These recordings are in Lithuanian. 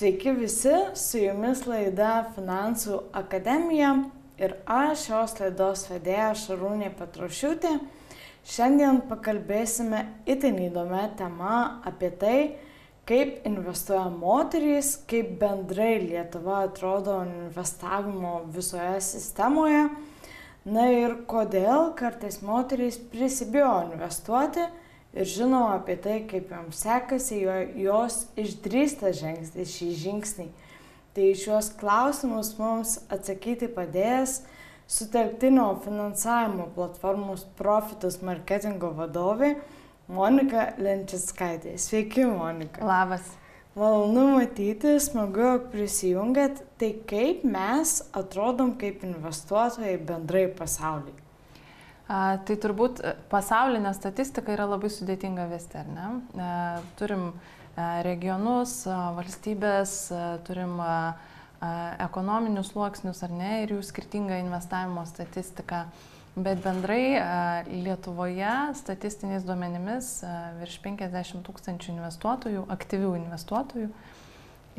Sveiki visi, su jumis laida Finansų akademija ir aš, šios laidos vedėja Šarūnė Petrošiūtė. Šiandien pakalbėsime itin įdomią temą apie tai, kaip investuoja moterys, kaip bendrai Lietuva atrodo investavimo visoje sistemoje, na ir kodėl kartais moterys prisibijo investuoti ir žinoma apie tai, kaip joms sekasi, jos išdrįsta žengti šį žingsnį. Tai šios klausimus mums atsakyti padės sutelktinio finansavimo platformos Profitus marketingo vadovė Monika Lenčiskaitė. Sveiki, Monika. Labas. Malonu matyti, smagu, jog prisijungiat. Tai kaip mes atrodom kaip investuotojai bendrai pasaulyje? Tai turbūt pasaulinė statistika yra labai sudėtinga vesti, ar ne? Turim regionus, valstybės, turim ekonominius sluoksnius, ar ne, ir jų skirtingą investavimo statistiką. Bet bendrai Lietuvoje statistiniais duomenimis virš 50 000 investuotojų, aktyvių investuotojų.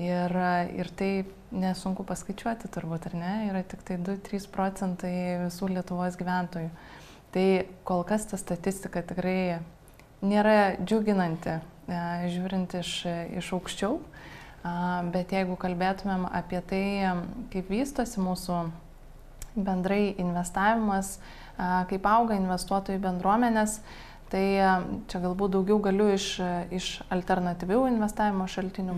Ir tai nesunku paskaičiuoti turbūt, ar ne? Yra tik tai 2-3% visų Lietuvos gyventojų. Tai kol kas ta statistika tikrai nėra džiuginanti, žiūrint iš aukščiau, bet jeigu kalbėtumėm apie tai, kaip vystosi mūsų bendrai investavimas, kaip auga investuotojų bendruomenės, tai čia galbūt daugiau galiu iš alternatyvių investavimo šaltinių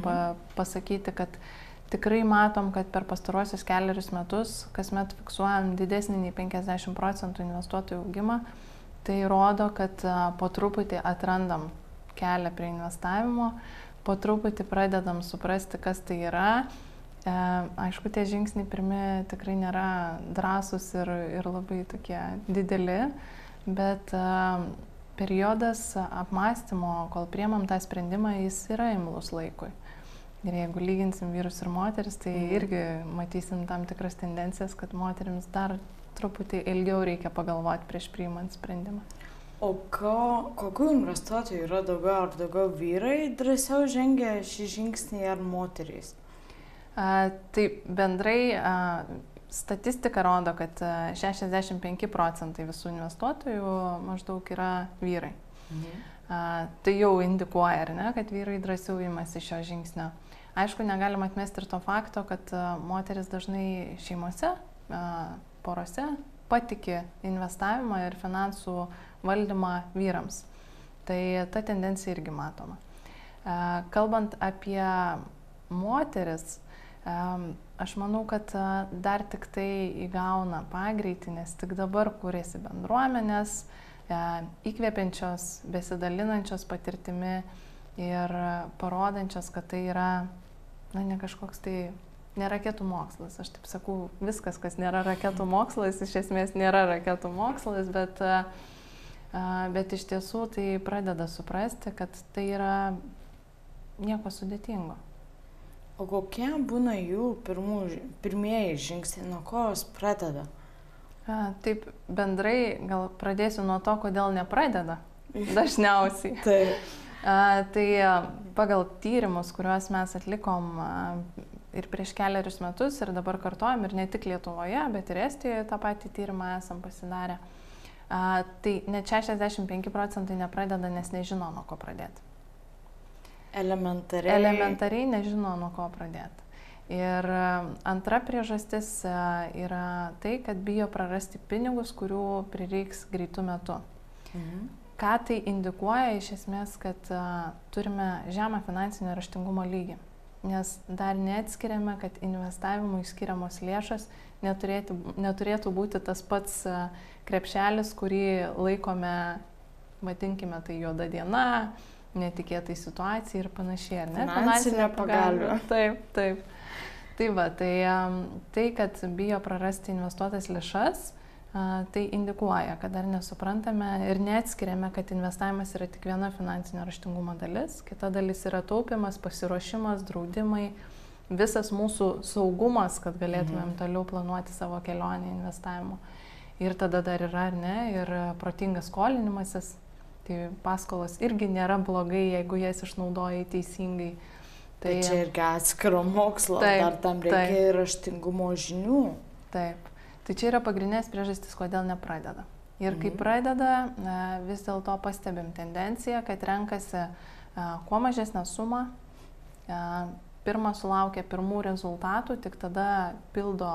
pasakyti, kad tikrai matom, kad per pastaruosius kelerius metus kasmet fiksuojam didesnį nei 50% investuotojų augimą. Tai rodo, kad po truputį atrandam kelią prie investavimo, po truputį pradedam suprasti, kas tai yra. Aišku, tie žingsniai pirmi tikrai nėra drąsūs ir labai tokie dideli, bet periodas apmąstymo, kol priemam tą sprendimą, jis yra imlus laikui. Ir jeigu lyginsim vyrus ir moteris, tai irgi matysim tam tikras tendencijas, kad moterims dar truputį ilgiau reikia pagalvoti prieš priimant sprendimą. O kokių investuotojų yra daugiau, ar daugiau vyrai drąsiau žengia šį žingsnį ar moterys? Tai bendrai statistika rodo, kad 65% visų investuotojų maždaug yra vyrai. Tai jau indikuoja, ar ne, kad vyrai drąsiau imasi šio žingsnio. Aišku, negalim atmesti ir to fakto, kad moteris dažnai šeimose, porose patiki investavimą ir finansų valdymą vyrams. Tai ta tendencija irgi matoma. Kalbant apie moteris, aš manau, kad dar tik tai įgauna pagreitį, nes tik dabar kūrėsi bendruomenės, įkvepiančios, besidalinančios patirtimi ir parodančios, kad tai yra ne kažkoks tai ne raketų mokslas. Aš taip sakau, viskas, kas nėra raketų mokslas, iš esmės nėra raketų mokslas, bet iš tiesų tai pradeda suprasti, kad tai yra nieko sudėtingo. O kokie būna jų pirmieji žingsniai, nuo ko jos pradeda? Taip, bendrai gal pradėsiu nuo to, kodėl nepradeda dažniausiai. Taip. Tai pagal tyrimus, kuriuos mes atlikom ir prieš keliarius metus ir dabar kartojam, ir ne tik Lietuvoje, bet ir Estijoje tą patį tyrimą esam pasidarę, tai net 65% nepradeda, nes nežino, nuo ko pradėti. Elementariai nežino, nuo ko pradėti. Ir antra priežastis yra tai, kad bijo prarasti pinigus, kurių prireiks greitų metu. Ką tai indikuoja iš esmės, kad turime žemą finansinio raštingumo lygį, nes dar neatskiriame, kad investavimui skiriamos lėšas neturėtų būti tas pats krepšelis, kurį laikome, vadinkime tai juoda diena, netikėtai situacijai ir panašiai, ar ne? Finansinė pagalba. Taip. Tai, kad bijo prarasti investuotas lėšas, tai indikuoja, kad dar nesuprantame ir neatskiriame, kad investavimas yra tik viena finansinio raštingumo dalis, kita dalis yra taupimas, pasiruošimas, draudimai, visas mūsų saugumas, kad galėtumėm toliau planuoti savo kelionę investavimo. Ir tada dar yra, ar ne, ir protingas skolinimasis, tai paskolos irgi nėra blogai, jeigu jas išnaudoji teisingai. Tai čia irgi atskiro mokslo, dar tam reikia ir raštingumo žinių. Taip. Tai čia yra pagrindinės priežastis, kodėl nepradeda. Ir kai pradeda, vis dėlto pastebim tendenciją, kad renkasi kuo mažesnę sumą, pirmą sulaukia pirmų rezultatų, tik tada pildo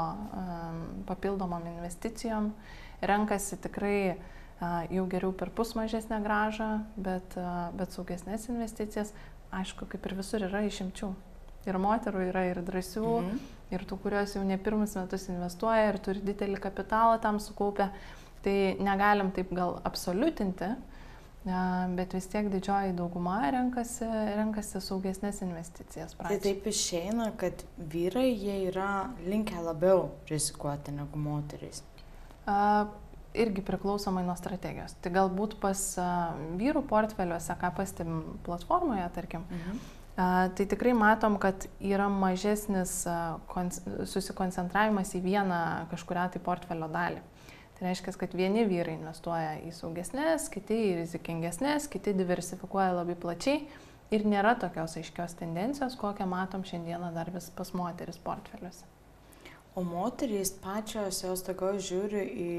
papildomom investicijom, renkasi tikrai jau geriau per pus mažesnę grąžą, bet saugesnės investicijas. Aišku, kaip ir visur yra išimčių. Ir moterų yra ir drąsių, ir tų, kurios jau ne pirmus metus investuoja ir turi didelį kapitalą tam sukaupę. Tai negalim taip gal absoliutinti, bet vis tiek didžioji dauguma renkasi saugesnės investicijas. Tai taip išeina, kad vyrai jie yra linkę labiau rizikuoti negu moterys. Irgi priklausomai nuo strategijos. Tai galbūt pas vyrų portfeliuose, ką pastebim platformoje, tarkim, tai tikrai matom, kad yra mažesnis susikoncentravimas į vieną kažkurią tai portfelio dalį. Tai reiškia, kad vieni vyrai investuoja į saugesnės, kiti į rizikingesnės, kiti diversifikuoja labai plačiai ir nėra tokios aiškios tendencijos, kokią matom šiandieną dar vis pas moteris portfeliuose. O moterys pačios jos daugiau žiūri į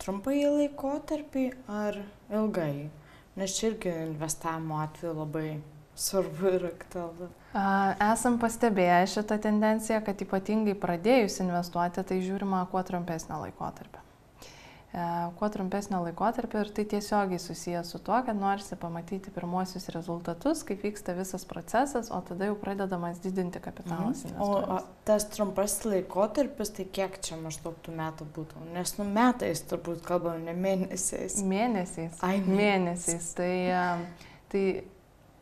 trumpąjį laikotarpį ar ilgai? Nes čia irgi investavimo atveju labai svarbu ir aktualu. Esam pastebėję šitą tendenciją, kad ypatingai pradėjus investuoti, tai žiūrima kuo trumpesnio laikotarpio. Kuo trumpesnio laikotarpio ir tai tiesiogiai susijęs su tuo, kad norisi pamatyti pirmuosius rezultatus, kaip vyksta visas procesas, o tada jau pradedamas didinti kapitalas investuojamas. O tas trumpas laikotarpis, tai kiek čia maždaug tų metų būtų? Nes metais turbūt kalbam, ne mėnesiais. Mėnesiais. Tai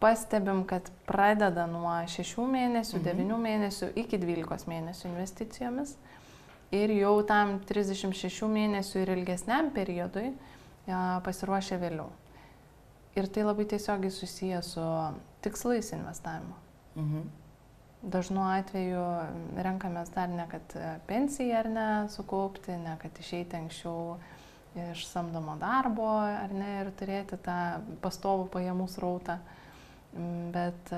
pastebim, kad pradeda nuo 6 mėnesių, 9 mėnesių iki 12 mėnesių investicijomis. Ir jau tam 36 mėnesių ir ilgesniam periodui pasiruošia vėliau. Ir tai labai tiesiogiai susiję su tikslais investavimo. Dažnu atveju renkamės dar ne kad pensiją ar ne sukaupti, ne kad išeiti anksčiau iš samdomo darbo ar ne ir turėti tą pastovų pajamų srautą. Bet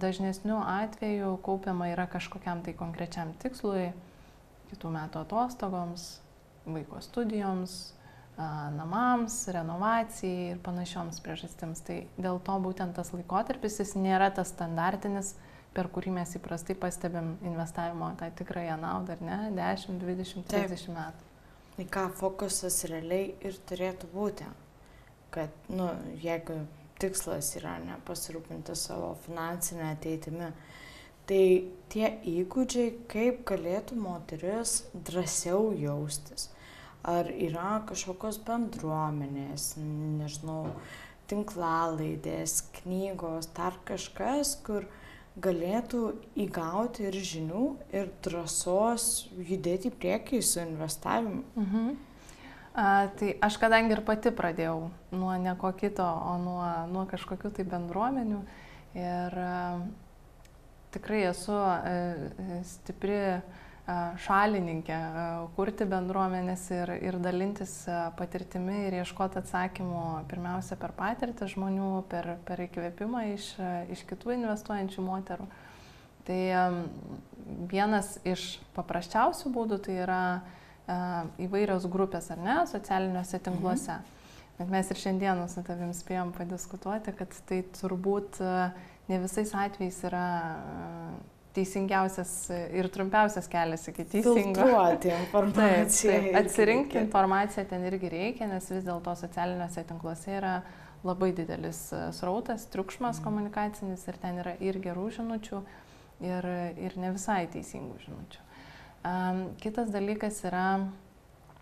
dažnesniu atveju kaupiama yra kažkokiam tai konkrečiam tikslui, kitų metų atostogoms, vaiko studijoms, namams, renovacijai ir panašioms priežastims. Tai dėl to būtent tas laikotarpis jis nėra tas standartinis, per kurį mes įprastai pastebim investavimo tą tikrąją naudą, ar ne, 10, 20, 30 metų. Į ką fokusas realiai ir turėtų būti, kad jeigu tikslas yra pasirūpinti savo finansinę ateitimi, tai tie įgūdžiai, kaip galėtų moteris drąsiau jaustis. Ar yra kažkokios bendruomenės, nežinau, tinklalaidės, knygos, dar kažkas, kur galėtų įgauti ir žinių, ir drąsos judėti į priekį su investavimu. Tai aš kadangi ir pati pradėjau nuo nieko kito, o nuo kažkokių tai bendruomenių. Ir tikrai esu stipri šalininkė kurti bendruomenės ir dalintis patirtimi ir ieškoti atsakymų pirmiausia per patirtį žmonių, per įkvėpimą iš kitų investuojančių moterų. Tai vienas iš paprasčiausių būdų tai yra įvairios grupės, ar ne, socialiniuose tinkluose. Bet mes ir šiandieną su tavim spėjom padiskutuoti, kad tai turbūt ne visais atvejais yra teisingiausias ir trumpiausias kelias iki teisingo. Filtruoti informaciją. Taip, atsirinkti informaciją ten irgi reikia, nes vis dėlto socialiniuose tinkluose yra labai didelis srautas, triukšmas komunikacinis ir ten yra ir gerų žinučių, ir ne visai teisingų žinučių. Kitas dalykas yra,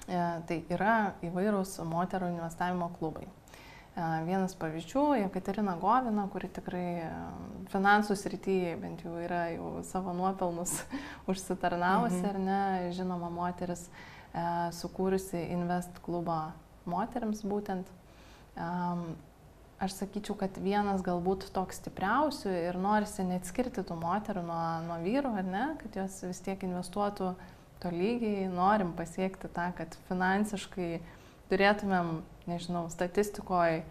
tai yra įvairūs moterų investavimo klubai. Vienas pavyzdžių, Jekaterina Govina, kuri tikrai finansų srityje bent jau yra jau savo nuopelnus užsitarnavusi, ar ne, žinoma moteris, sukūrusi Invest klubą moteriams būtent. Aš sakyčiau, kad vienas galbūt toks stipriausių ir norisi neatskirti tų moterų nuo vyrų, ar ne, kad jos vis tiek investuotų tolygiai, norim pasiekti tą, kad finansiškai turėtumėm, nežinau, statistikoje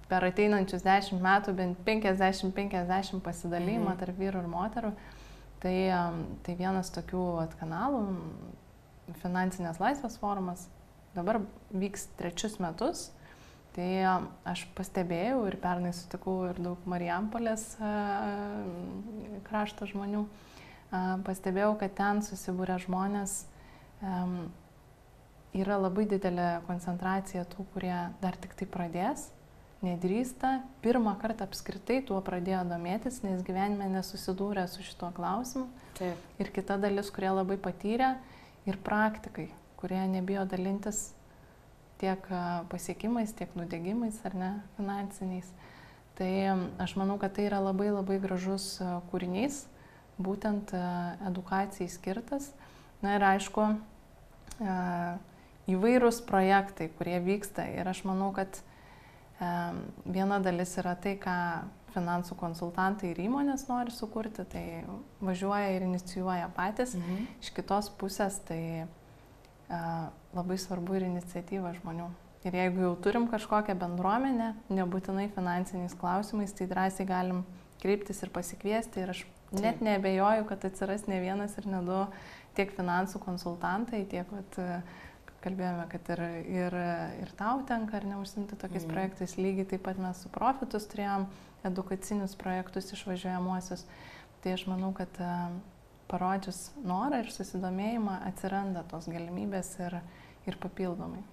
per ateinančius 10 metų bent 50-50 pasidalymą tarp vyrų ir moterų. Tai vienas tokių kanalų, finansinės laisvės forumas, dabar vyks 3 metus. Tai aš pastebėjau ir pernai sutikau ir daug Marijampolės krašto žmonių. Pastebėjau, kad ten susibūrę žmonės, yra labai didelė koncentracija tų, kurie dar tik tai pradės, nedrįsta, pirmą kartą apskritai tuo pradėjo domėtis, nes gyvenime nesusidūrė su šituo klausimu. Taip. Ir kita dalis, kurie labai patyrė, ir praktikai, kurie nebijo dalintis tiek pasiekimais, tiek nudegimais, ar ne, finansiniais. Tai aš manau, kad tai yra labai labai gražus kūrinys, būtent edukacijai skirtas. Na ir aišku, įvairūs projektai, kurie vyksta. Ir aš manau, kad viena dalis yra tai, ką finansų konsultantai ir įmonės nori sukurti, tai važiuoja ir inicijuoja patys. Iš kitos pusės tai labai svarbu ir iniciatyva žmonių. Ir jeigu jau turim kažkokią bendruomenę, nebūtinai finansiniais klausimais, tai drąsiai galim kreiptis ir pasikviesti. Ir aš net neabejoju, kad atsiras ne vienas ir ne du tiek finansų konsultantai, tiek, kalbėjome, kad ir tau tenka ar neužsimti tokiais projektais. Lygiai taip pat mes su Profitus turėjom edukacinius projektus išvažiuojamuosius. Tai aš manau, kad parodžius norą ir susidomėjimą atsiranda tos galimybės ir papildomai.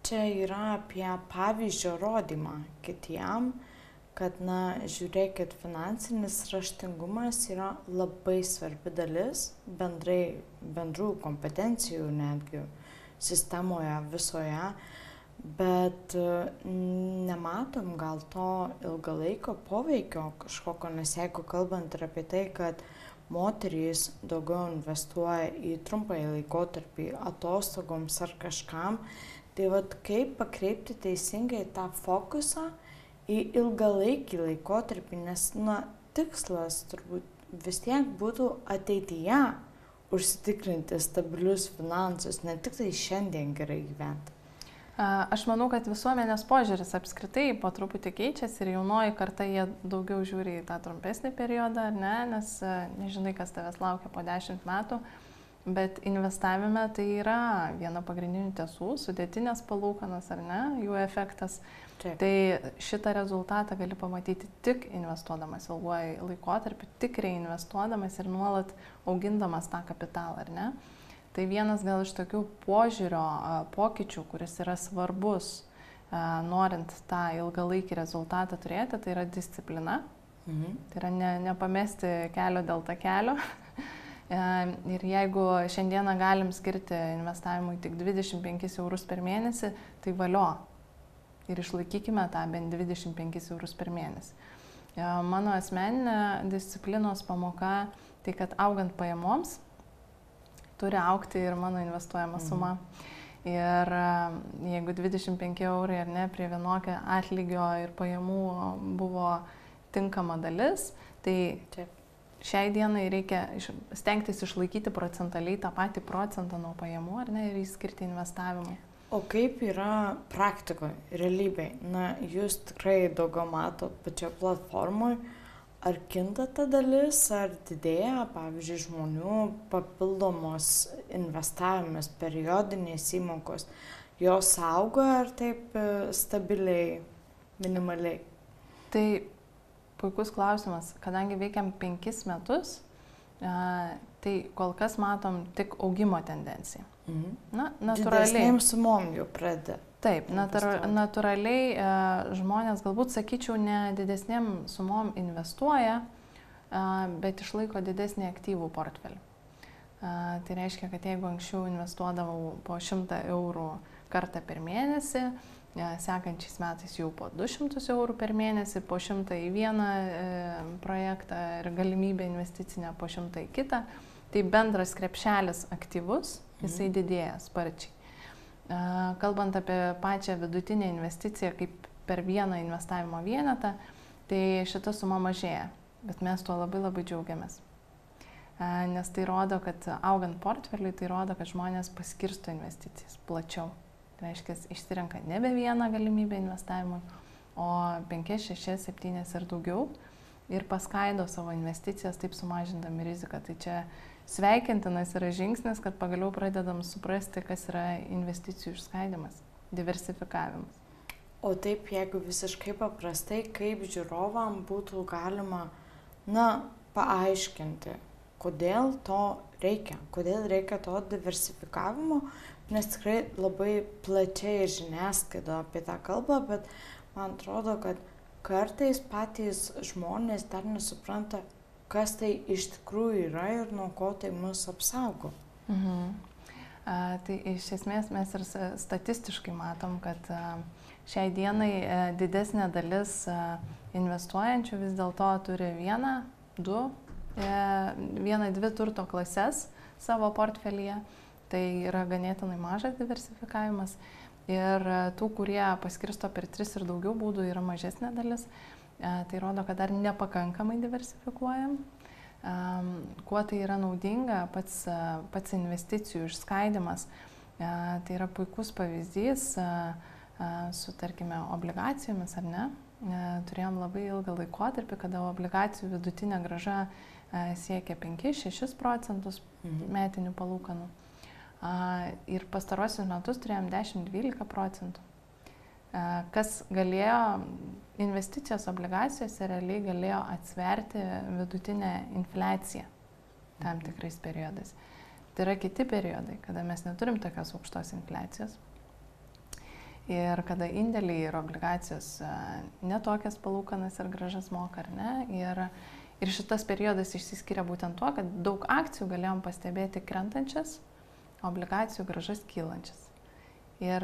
Čia yra apie pavyzdžio rodymą kitiem, kad, žiūrėkit, finansinis raštingumas yra labai svarbi dalis bendrų kompetencijų netgi sistemoje visoje, bet nematom gal to ilgalaikio poveikio kažkokio, nes jeigu kalbant ir apie tai, kad moterys daugiau investuoja į trumpąjį laikotarpį atostogoms ar kažkam, tai kaip pakreipti teisingai tą fokusą į ilgalaikį laikotarpį, nes tikslas turbūt vis tiek būtų ateityje užsitikrinti stabilius finansus, ne tik tai šiandien gerai gyventi. Aš manau, kad visuomenės požiūris apskritai po truputį keičiasi ir jaunoji karta jie daugiau žiūri į tą trumpesnį periodą, ar ne, nes nežinai, kas tavęs laukia po 10 metų, bet investavime tai yra viena pagrindinių tiesų, sudėtinės palūkanos, ar ne, jų efektas. Taip. Tai šitą rezultatą gali pamatyti tik investuodamas ilguoju laikotarpiu, tik reinvestuodamas ir nuolat augindamas tą kapitalą, ar ne? Tai vienas gal iš tokių požiūrio pokyčių, kuris yra svarbus, norint tą ilgalaikį rezultatą turėti, tai yra disciplina. Tai yra nepamesti kelio dėl takelio. Ir jeigu šiandieną galim skirti investavimui tik 25 eurus per mėnesį, tai valio. Ir išlaikykime tą bent 25 eurus per mėnesį. Mano asmeninė disciplinos pamoka, tai kad augant pajamoms, turi augti ir mano investuojama suma. Ir jeigu 25 eurai ar ne prie vienokio atlygio ir pajamų buvo tinkama dalis, tai šiai dienai reikia stengtis išlaikyti procentaliai tą patį procentą nuo pajamų, ar ne, ir įskirti investavimui. O kaip yra praktikoje, realybėje? Jūs tikrai daugiau matot pačioje platformoje. Ar kinta ta dalis, ar didėja, pavyzdžiui, žmonių papildomos investavimas, periodinės įmokos, jos auga ar taip stabiliai, minimaliai? Tai puikus klausimas. Kadangi veikiam 5 metus, tai kol kas matom tik augimo tendenciją. Natūraliai. Didesnėm sumom jau pradeda. Taip, natūraliai žmonės galbūt, sakyčiau, ne didesnėm sumom investuoja, bet išlaiko didesnį aktyvų portfelį. Tai reiškia, kad jeigu anksčiau investuodavau po 100 eurų kartą per mėnesį, sekančiais metais jau po 200 eurų per mėnesį, po 100 į vieną projektą ir galimybę investicinę po 100 į kitą, tai bendras krepšelis aktyvus, jisai didėja sparčiai. Kalbant apie pačią vidutinę investiciją kaip per vieną investavimo vienetą, tai šita suma mažėja, bet mes tuo labai labai džiaugiamės. Nes tai rodo, kad augant portfeliui, tai rodo, kad žmonės paskirsto investicijas plačiau. Tai reiškia, išsirenka nebe vieną galimybę investavimui, o 5, 6, 7 ir daugiau ir paskaido savo investicijas, taip sumažindami riziką. Tai čia sveikintinas yra žingsnis, kad pagaliau pradedam suprasti, kas yra investicijų išskaidimas, diversifikavimas. O taip, jeigu visiškai paprastai, kaip žiūrovam būtų galima, paaiškinti, kodėl to reikia to diversifikavimo, nes tikrai labai plačiai žiniasklaida apie tą kalbą, bet man atrodo, kad kartais patys žmonės dar nesupranta, kas tai iš tikrųjų yra ir nuo ko tai mus apsaugo. Tai iš esmės mes ir statistiškai matom, kad šiai dienai didesnė dalis investuojančių vis dėlto turi vieną, dvi turto klases savo portfelyje. Tai yra ganėtinai mažas diversifikavimas. Ir tų, kurie paskirsto per 3 ir daugiau būdų, yra mažesnė dalis. Tai rodo, kad dar nepakankamai diversifikuojam. Kuo tai yra naudinga, pats investicijų išskaidimas. Tai yra puikus pavyzdys su, tarkime, obligacijomis, ar ne? Turėjom labai ilgą laikotarpį, kada obligacijų vidutinė grąža siekia 5-6% metinių palūkanų. Ir pastarosius metus turėjom 10-12%. Kas galėjo, investicijos obligacijose realiai galėjo atsverti vidutinę infliaciją tam tikrais periodais. Tai yra kiti periodai, kada mes neturim tokios aukštos infliacijos ir kada indėliai ir obligacijos netokias palūkanas ir grąžas moka, ar ne. Ir šitas periodas išsiskiria būtent tuo, kad daug akcijų galėjom pastebėti krentančias, obligacijų grąžas kylančias. Ir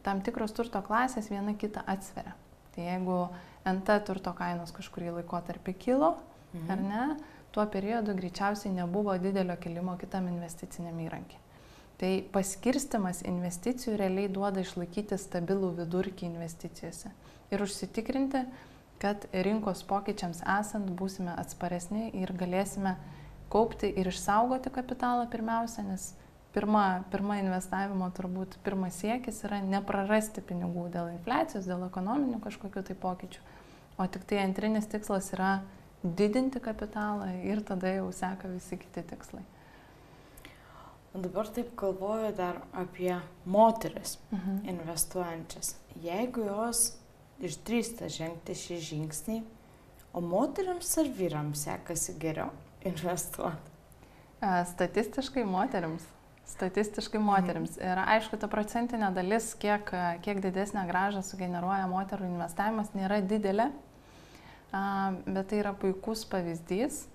tam tikros turto klasės viena kitą atsveria. Tai jeigu NT turto kainos kažkurį laikotarpį kilo, ar ne, tuo periodu greičiausiai nebuvo didelio kilimo kitam investiciniam įrankiui. Tai paskirstimas investicijų realiai duoda išlaikyti stabilų vidurkį investicijose ir užsitikrinti, kad rinkos pokyčiams esant būsime atsparesni ir galėsime kaupti ir išsaugoti kapitalą pirmiausia, nes pirma investavimo turbūt pirmas siekis yra neprarasti pinigų dėl infliacijos, dėl ekonominių kažkokių tai pokyčių, o tik tai antrinis tikslas yra didinti kapitalą ir tada jau seka visi kiti tikslai. O dabar taip galvoju dar apie moteris investuojančias. Jeigu jos išdrįsta žengti šį žingsnį, o moteriams ar vyrams sekasi geriau investuoti? Statistiškai moteriams. Ir aišku, ta procentinė dalis, kiek didesnę grąžą sugeneruoja moterų investavimas, nėra didelė, bet tai yra puikus pavyzdys,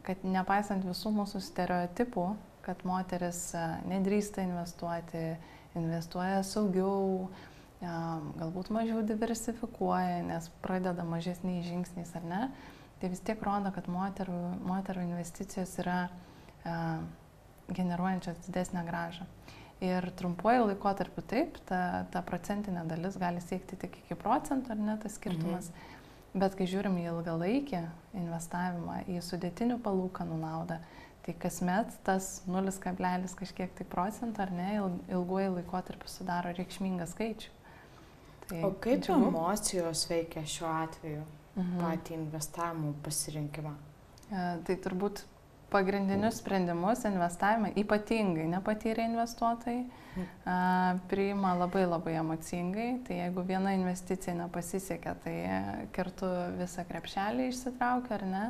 kad nepaisant visų mūsų stereotipų, kad moteris nedrįsta investuoti, investuoja saugiau, galbūt mažiau diversifikuoja, nes pradeda mažesniais žingsniais, ar ne, tai vis tiek rodo, kad moterų investicijos yra generuojančios didesnę grąžą. Ir trumpuoju laikotarpiu taip, ta procentinė dalis gali siekti tik iki procentų, ar ne, tas skirtumas. Bet kai žiūrim į ilgalaikį investavimą, į sudėtinių palūkanų naudą, tai kasmet tas 0, kažkiek tai procentų, ar ne, ilguoju laikotarpiu sudaro reikšmingą skaičių. Tai o kaip emocijos veikia šiuo atveju patį investavimo pasirinkimą? Tai turbūt pagrindinius sprendimus investavime, ypatingai nepatyrę investuotojai, priima labai labai emocingai. Tai jeigu viena investicija nepasisekė, tai kartu visą krepšelį išsitraukia, ar ne?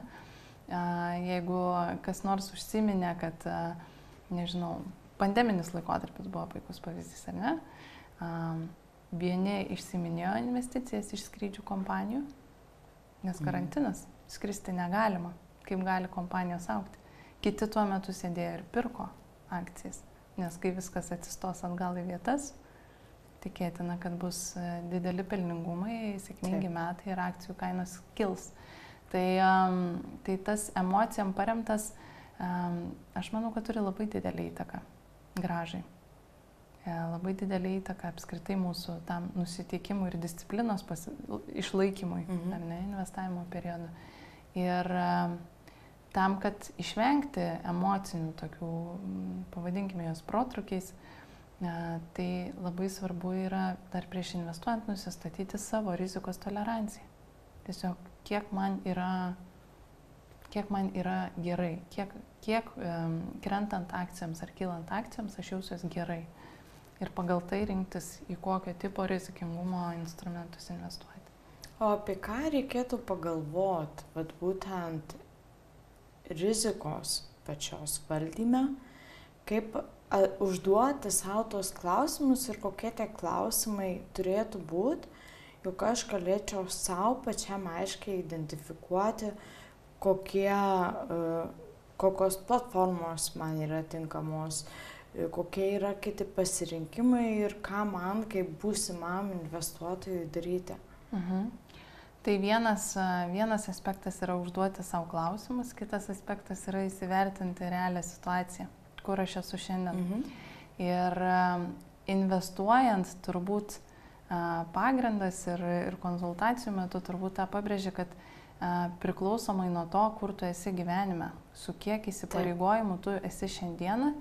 Jeigu kas nors užsiminė, kad, nežinau, pandeminis laikotarpis buvo puikus pavyzdys, ar ne? Vieni išsiminėjo investicijas iš skrydžių kompanijų, nes karantinas, skristi negalima, kaip gali kompanijos augti. Kiti tuo metu sėdėjo ir pirko akcijas, nes kai viskas atsistos atgal į vietas, tikėtina, kad bus dideli pelningumai, sėkmingi metai ir akcijų kainos kils. Tai tas emocijom paremtas, aš manau, kad turi labai didelį įtaką grąžai. Labai didelį įtaką apskritai mūsų tam nusiteikimui ir disciplinos išlaikymui, ar ne, investavimo periodu. Ir tam, kad išvengti emocinių tokių, pavadinkime jos protrukiais, Tai labai svarbu yra dar prieš investuojant nusistatyti savo rizikos toleranciją. Tiesiog kiek man yra gerai, kiek krentant akcijams ar kylant akcijams aš jausiuosi gerai. Ir pagal tai rinktis, į kokio tipo rizikingumo instrumentus investuoti. O apie ką reikėtų pagalvoti, vat būtent rizikos pačios valdyme, kaip užduoti savo tos klausimus ir kokie tie klausimai turėtų būti, juk aš galėčiau savo pačiam aiškiai identifikuoti, kokios platformos man yra tinkamos, kokie yra kiti pasirinkimai ir ką man kaip būsimam investuotojui daryti. Tai vienas aspektas yra užduoti savo klausimus, kitas aspektas yra įsivertinti realią situaciją, kur aš esu šiandien. Ir investuojant turbūt pagrindas ir konsultacijų metu turbūt tą pabrėžia, kad priklausomai nuo to, kur tu esi gyvenime, su kiek įsipareigojimų tu esi šiandieną,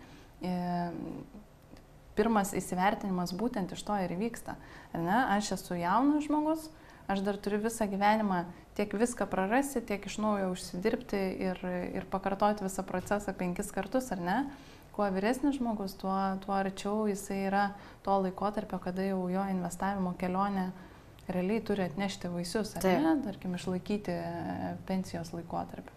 pirmas įsivertinimas būtent iš to ir vyksta. Aš esu jaunas žmogus, aš dar turiu visą gyvenimą tiek viską prarasti, tiek iš naujo užsidirbti ir pakartoti visą procesą 5 kartus, ar ne? Kuo vyresnis žmogus, tuo arčiau jisai yra to laikotarpio, kada jau jo investavimo kelionė realiai turi atnešti vaisius, ar ne? Tarkim, išlaikyti pensijos laikotarpį.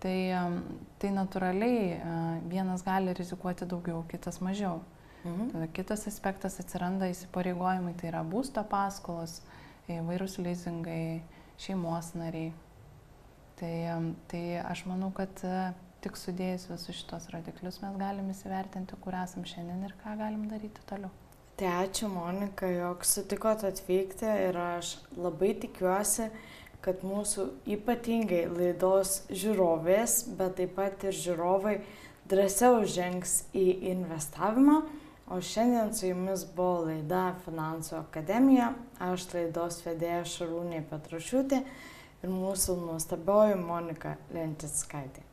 Tai natūraliai vienas gali rizikuoti daugiau, kitas mažiau. Tada kitas aspektas atsiranda įsipareigojimai, tai yra būsto paskolos, įvairūs lizingai, šeimos nariai. Tai aš manau, kad tik sudėjus visus šitos rodiklius mes galim įsivertinti, kur esam šiandien ir ką galim daryti toliau. Tai ačiū, Monika, jog sutikot atvykti ir aš labai tikiuosi, kad mūsų ypatingai laidos žiūrovės, bet taip pat ir žiūrovai drąsiau žengs į investavimą. O šiandien su jumis buvo laida Finansų akademija, aš laidos vedėja Šarūnė Petrašiūtė ir mūsų nuostabioji Monika Lentickaitė.